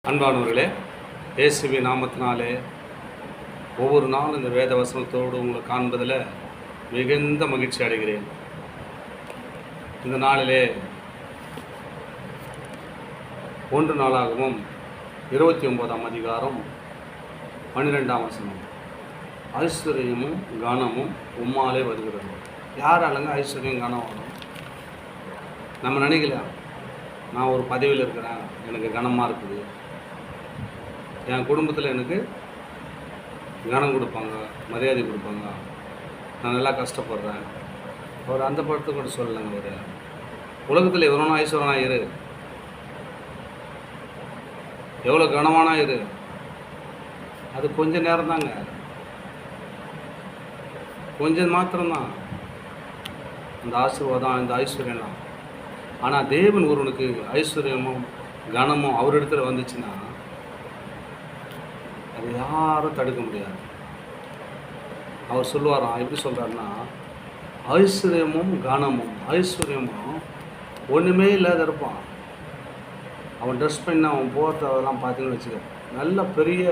அன்பானவர்களே, இயேசுவி நாமத்தினாலே ஒவ்வொரு நாளும் இந்த வேத வசனத்தோடு உங்களை காண்பதில் மிகுந்த மகிழ்ச்சி அடைகிறேன். இந்த நாளிலே 1 நாளாகவும் 29ஆம் அதிகாரம் 12ஆம் வசனம், ஐஸ்வர்யமும் கனமும் உம்மாலே வருகிறது. யாராலங்க ஐஸ்வர்யம் கனம் வரும்? நம்ம நினைக்கலாம், நான் ஒரு பதவியில் இருக்கிறேன், எனக்கு கனமாக இருக்குது, என் குடும்பத்தில் எனக்கு கனம் கொடுப்பாங்க, மரியாதை கொடுப்பாங்க, நான் நல்லா கஷ்டப்படுறேன். அவர் அந்த படத்தை கூட சொல்லலைங்க. அவர் உலகத்தில் எவரோனா ஐஸ்வரனா இரு, எவ்வளோ கனமானா இரு, அது கொஞ்ச நேரம் தாங்க, கொஞ்சம் மாத்திரம்தான் அந்த ஆசீர்வாதம், இந்த ஐஸ்வர்யம்லாம். ஆனால் தேவன் ஒருவனுக்கு ஐஸ்வர்யமும் கனமும் அவரிடத்துல வந்துச்சுன்னா அது யாரும் தடுக்க முடியாது. அவர் சொல்லுவாராம், எப்படி சொல்கிறாருன்னா, ஐஸ்வர்யமும் கனமும் ஐஸ்வர்யமும் ஒன்றுமே இல்லாத இருப்பான். அவன் ட்ரெஸ் பண்ணி அவன் போகிறதெல்லாம் பார்த்தீங்கன்னு வச்சுக்க, நல்ல பெரிய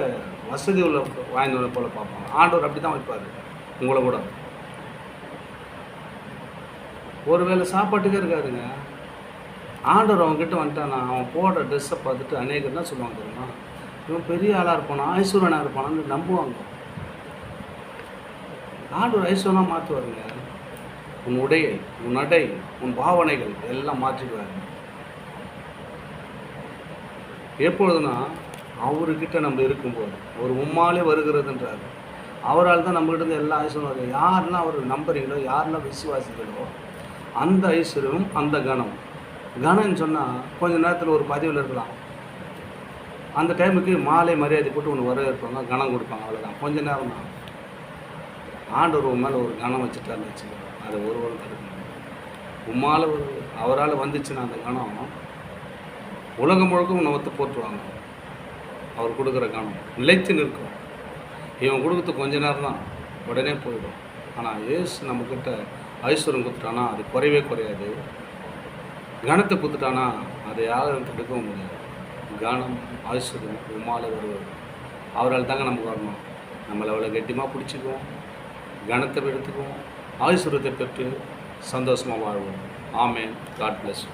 வசதி உள்ள வாய்ந்தவனை போல் பார்ப்பாங்க. ஆண்டவர் அப்படி தான் வைப்பார் உங்களை கூட. ஒரு வேளை சாப்பாட்டுக்கே இருக்காதுங்க. ஆண்டவர் அவன்கிட்ட வந்துட்டானா, அவன் போடுற ட்ரெஸ்ஸை பார்த்துட்டு அநேகர் தான் சொல்லுவாங்க தெரியுமா, இவன் பெரிய ஆளாக இருப்பானா, ஐஸ்வர்யனாக இருப்பானான்னு நம்புவாங்க. ஆண்டவர் ஐஸ்வர்யனாக மாற்றுவாருங்க. உன் உடையை, உன் நடை, உன் பாவனைகள் எல்லாம் மாற்றிடுவார். எப்பொழுதுனா அவர்கிட்ட நம்ம இருக்கும்போது, ஒரு உம்மாலே வருகிறதுன்றார். அவரால் தான் நம்மகிட்ட எல்லா ஐஸ்வர்யம் வருது. யாரெல்லாம் அவர் நம்புறீங்களோ, யாரெல்லாம் விசுவாசிகளோ, அந்த ஐஸ்வர்யமும் அந்த கனம். கனம்னு சொன்னால் கொஞ்சம் நேரத்தில் ஒரு பதவியில் இருக்கலாம், அந்த டைமுக்கு மாலை மரியாதை போட்டு ஒன்று வரவேற்பாங்க, கனம் கொடுப்பாங்க, அவ்வளோதான். கொஞ்சம் நேரம் தான். ஆண்டவர் உன் மேலே ஒரு கனம் வச்சுட்டாருன்னு வச்சுக்கோங்க, அதை ஒருவரும் தடுக்க முடியும். உம்மால் அவரால் வந்துச்சுன்னா அந்த கனம் உலகம் முழுக்க உன்னை ஒத்து போட்டுருவாங்க. அவர் கொடுக்குற கனம் நிலைத்து நிற்கும். இவன் கொடுக்குறது கொஞ்ச நேரம் தான், உடனே போயிடும். ஆனால் ஏசு நம்மக்கிட்ட ஐஸ்வர்யம் கொடுத்துட்டானா அது குறையவே குறையாது. கனத்தை கொடுத்துட்டானா அதை யாரும் தடுக்கவும் முடியாது. கனம் ஐஸ்வர்யம் உம்மால வருவது. அவரால் தாங்க நமக்கு வரணும். நம்மளை அவ்வளோ கெட்டியமாக பிடிச்சிக்குவோம், கனத்தை எடுத்துக்குவோம், ஐஸ்வர்யத்தை பெற்று சந்தோஷமாக வாழ்வோம். ஆமென். God plus.